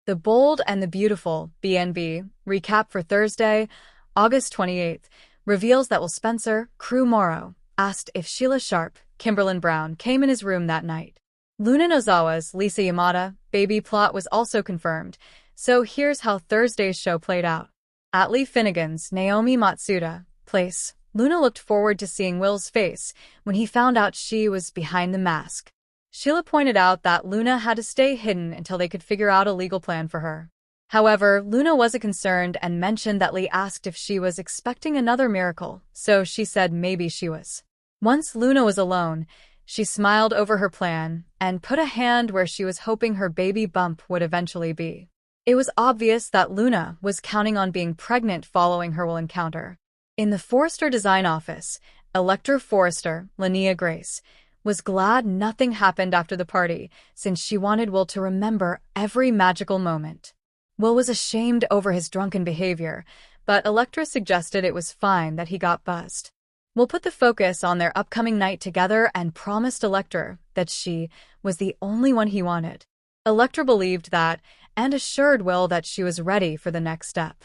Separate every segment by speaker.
Speaker 1: The Bold and the Beautiful, BNB, recap for Thursday, August 28th, reveals that Will Spencer, Crew Morrow, asked if Sheila Sharp, Kimberlyn Brown, came in his room that night. Luna Nozawa's Lisa Yamada baby plot was also confirmed, so here's how Thursday's show played out. At Lee Finnegan's Naomi Matsuda place, Luna looked forward to seeing Will's face when he found out she was behind the mask. Sheila pointed out that Luna had to stay hidden until they could figure out a legal plan for her. However, Luna wasn't concerned and mentioned that Lee asked if she was expecting another miracle, so she said maybe she was. Once Luna was alone, she smiled over her plan and put a hand where she was hoping her baby bump would eventually be. It was obvious that Luna was counting on being pregnant following her Will encounter. In the Forrester design office, Elector Forrester, Linnea Grace, was glad nothing happened after the party since she wanted Will to remember every magical moment. Will was ashamed over his drunken behavior, but Electra suggested it was fine that he got buzzed. Will put the focus on their upcoming night together and promised Electra that she was the only one he wanted. Electra believed that and assured Will that she was ready for the next step.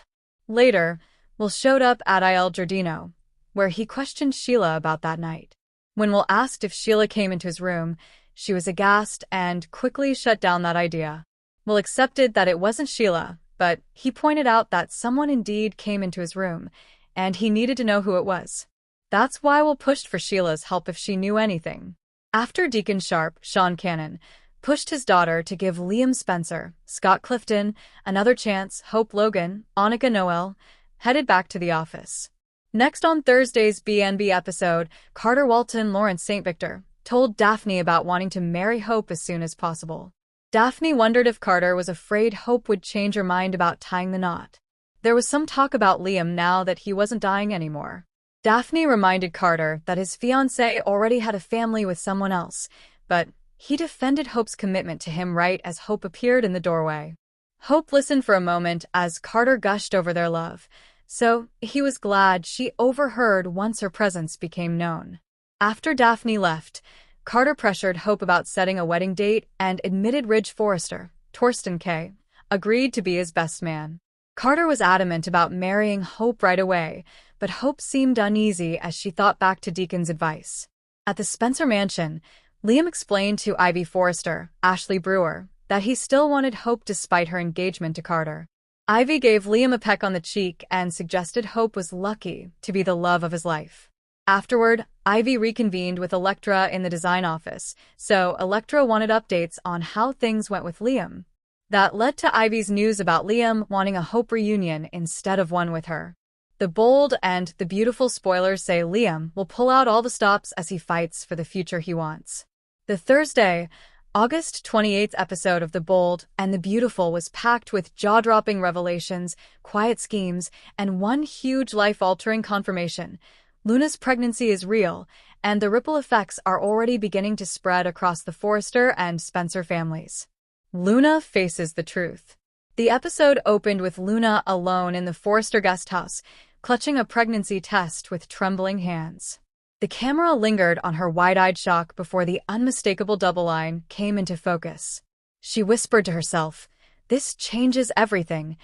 Speaker 1: Later, Will showed up at Il Giardino, where he questioned Sheila about that night. When Will asked if Sheila came into his room, she was aghast and quickly shut down that idea. Will accepted that it wasn't Sheila, but he pointed out that someone indeed came into his room, and he needed to know who it was. That's why Will pushed for Sheila's help if she knew anything. After Deacon Sharp, Sean Cannon, pushed his daughter to give Liam Spencer, Scott Clifton, another chance, Hope Logan, Annika Noel, headed back to the office. Next on Thursday's BNB episode, Carter Walton Lawrence St. Victor told Daphne about wanting to marry Hope as soon as possible. Daphne wondered if Carter was afraid Hope would change her mind about tying the knot. There was some talk about Liam now that he wasn't dying anymore. Daphne reminded Carter that his fiancée already had a family with someone else, but he defended Hope's commitment to him right as Hope appeared in the doorway. Hope listened for a moment as Carter gushed over their love, so he was glad she overheard once her presence became known. After Daphne left, Carter pressured Hope about setting a wedding date and admitted Ridge Forrester, Torsten K., agreed to be his best man. Carter was adamant about marrying Hope right away, but Hope seemed uneasy as she thought back to Deacon's advice. At the Spencer mansion, Liam explained to Ivy Forrester, Ashley Brewer, that he still wanted Hope despite her engagement to Carter. Ivy gave Liam a peck on the cheek and suggested Hope was lucky to be the love of his life. Afterward, Ivy reconvened with Electra in the design office, so Electra wanted updates on how things went with Liam. That led to Ivy's news about Liam wanting a Hope reunion instead of one with her. The Bold and the Beautiful spoilers say Liam will pull out all the stops as he fights for the future he wants. The Thursday, August 28th episode of The Bold and the Beautiful was packed with jaw-dropping revelations, quiet schemes, and one huge life-altering confirmation. Luna's pregnancy is real, and the ripple effects are already beginning to spread across the Forrester and Spencer families. Luna faces the truth. The episode opened with Luna alone in the Forrester guest house, clutching a pregnancy test with trembling hands. The camera lingered on her wide-eyed shock before the unmistakable double line came into focus. She whispered to herself, "This changes everything,"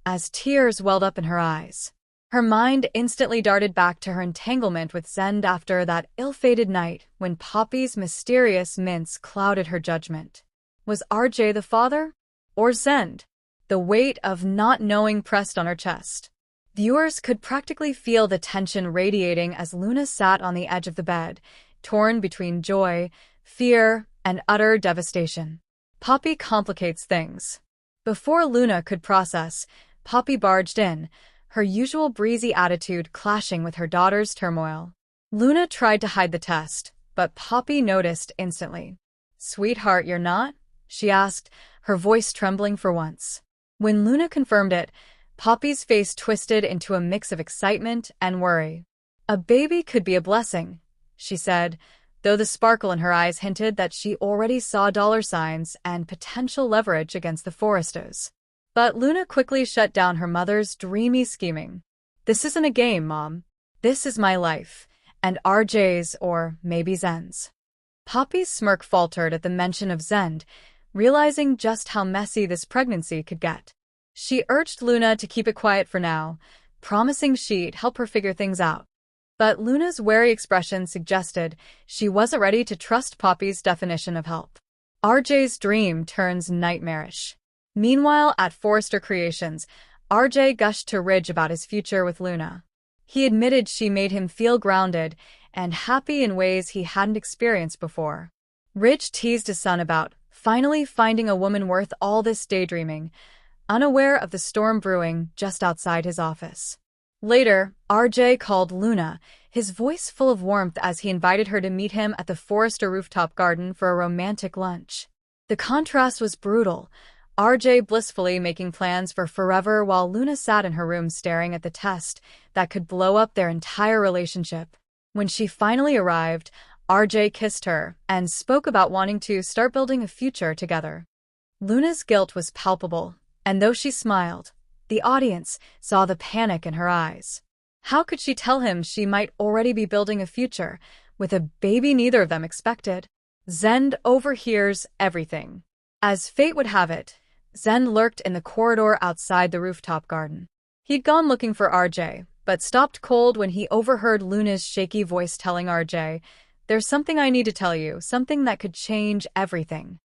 Speaker 1: as tears welled up in her eyes. Her mind instantly darted back to her entanglement with Zend after that ill-fated night when Poppy's mysterious mints clouded her judgment. Was RJ the father? Or Zend? The weight of not knowing pressed on her chest. Viewers could practically feel the tension radiating as Luna sat on the edge of the bed, torn between joy, fear, and utter devastation. Poppy complicates things. Before Luna could process, Poppy barged in, her usual breezy attitude clashing with her daughter's turmoil. Luna tried to hide the test, but Poppy noticed instantly. "Sweetheart, you're not?" she asked, her voice trembling for once. When Luna confirmed it, Poppy's face twisted into a mix of excitement and worry. "A baby could be a blessing," she said, though the sparkle in her eyes hinted that she already saw dollar signs and potential leverage against the Forresters. But Luna quickly shut down her mother's dreamy scheming. "This isn't a game, Mom. This is my life, and RJ's or maybe Zen's." Poppy's smirk faltered at the mention of Zend, realizing just how messy this pregnancy could get. She urged Luna to keep it quiet for now, promising she'd help her figure things out. But Luna's wary expression suggested she wasn't ready to trust Poppy's definition of help. RJ's dream turns nightmarish. Meanwhile, at Forrester Creations, RJ gushed to Ridge about his future with Luna. He admitted she made him feel grounded and happy in ways he hadn't experienced before. Ridge teased his son about finally finding a woman worth all this daydreaming, unaware of the storm brewing just outside his office. Later, RJ called Luna, his voice full of warmth as he invited her to meet him at the Forrester rooftop garden for a romantic lunch. The contrast was brutal, RJ blissfully making plans for forever while Luna sat in her room staring at the test that could blow up their entire relationship. When she finally arrived, RJ kissed her and spoke about wanting to start building a future together. Luna's guilt was palpable, and though she smiled, the audience saw the panic in her eyes. How could she tell him she might already be building a future with a baby neither of them expected? Zend overhears everything. As fate would have it, Zend lurked in the corridor outside the rooftop garden. He'd gone looking for RJ, but stopped cold when he overheard Luna's shaky voice telling RJ, "There's something I need to tell you, something that could change everything."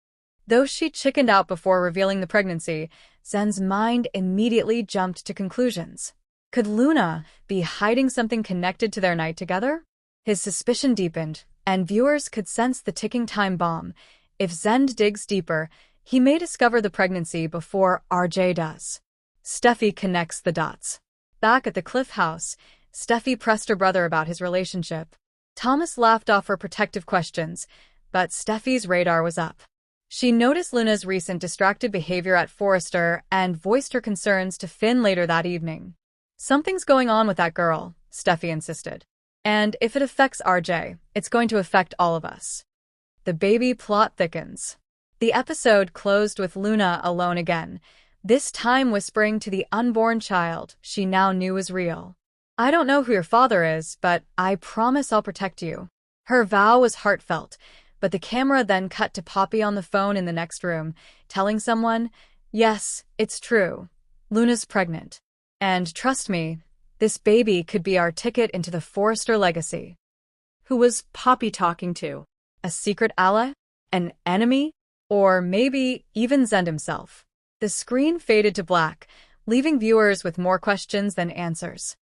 Speaker 1: Though she chickened out before revealing the pregnancy, Zend's mind immediately jumped to conclusions. Could Luna be hiding something connected to their night together? His suspicion deepened, and viewers could sense the ticking time bomb. If Zend digs deeper, he may discover the pregnancy before RJ does. Steffi connects the dots. Back at the Cliff House, Steffi pressed her brother about his relationship. Thomas laughed off her protective questions, but Steffi's radar was up. She noticed Luna's recent distracted behavior at Forrester and voiced her concerns to Finn later that evening. "Something's going on with that girl," Steffi insisted. "And if it affects RJ, it's going to affect all of us." The baby plot thickens. The episode closed with Luna alone again, this time whispering to the unborn child she now knew was real. "I don't know who your father is, but I promise I'll protect you." Her vow was heartfelt, but the camera then cut to Poppy on the phone in the next room, telling someone, "Yes, it's true. Luna's pregnant. And trust me, this baby could be our ticket into the Forrester legacy." Who was Poppy talking to? A secret ally? An enemy? Or maybe even Zend himself? The screen faded to black, leaving viewers with more questions than answers.